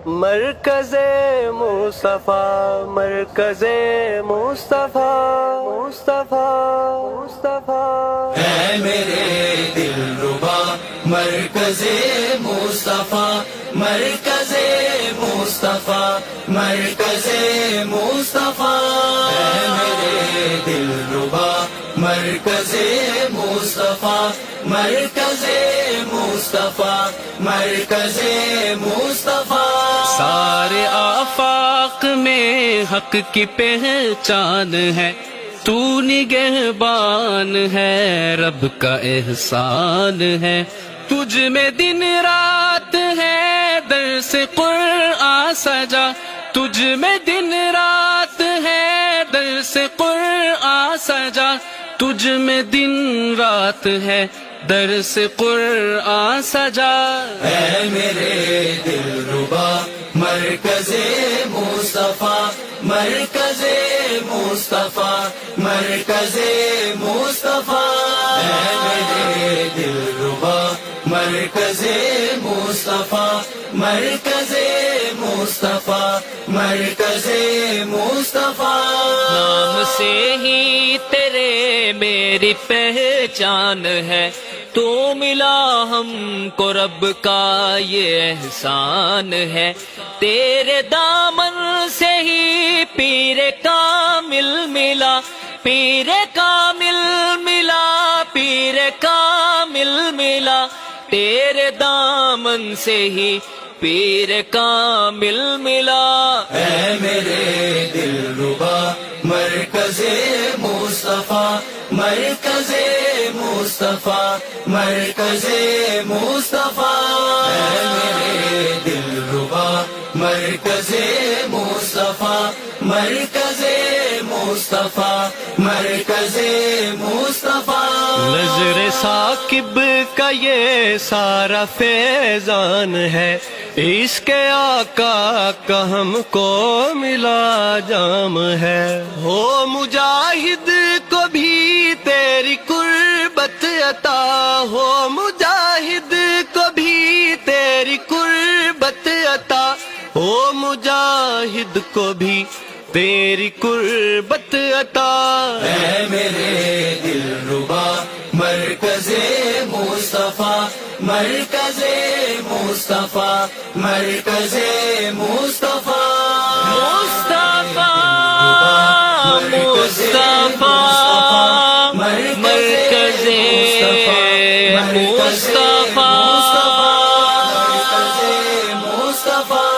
مرکز مصطفیٰ، مرکز مصطفیٰ، مصطفیٰ، مصطفیٰ ہے میرے دل ربا مرکز مصطفیٰ، مرکز مصطفیٰ، مرکز مصطفیٰ ہے میرے دل ربا مرکز مصطفیٰ، مرکز مصطفیٰ، مرکز مصطفیٰ سارے آفاق میں حق کی پہچان ہے، تو نگہبان ہے، رب کا احسان ہے، تجھ میں دن رات ہے، درس قرآن سجا، تجھ میں دن رات ہے، درس قرآن سجا، تجھ میں دن رات ہے، درس قرآن سجا ہے میرے دل ربا مرکز مصطفیٰ، مرکز مصطفیٰ، مرکز مصطفیٰ ہے میرے دل ربا مرکز مصطفیٰ، مرکز مصطفیٰ، مرکز مصطفیٰ نام سے ہی تیرے میری پہچان ہے، تو ملا ہم کو رب کا یہ احسان ہے، تیرے دامن سے ہی پیر کامل ملا، پیر کامل ملا، پیر کامل ملا، تیرے دامن سے ہی پیر کامل ملا ہے میرے دل ربا مرکز مصطفیٰ، مرکز مصطفیٰ، مرکز مصطفیٰ ہے میرے دل ربا مرکز مصطفیٰ، مرکز مصطفیٰ، مرکز مصطفیٰ نظر ثاقب کا یہ سارا فیضان ہے، اس کے آقا کا ہم کو ملا جام ہے، ہو مجاہد کو بھی تیری قربت عطا، ہو مجاہد کو بھی تیری قربت عطا، ہو مجاہد کو بھی تیری قربت عطا ہے میرے دل ربا مرکز مصطفیٰ، مرکز مصطفیٰ، مرکز مصطفیٰ مصطفیٰ، مصطفیٰ، مرکز مصطفیٰ، مصطفیٰ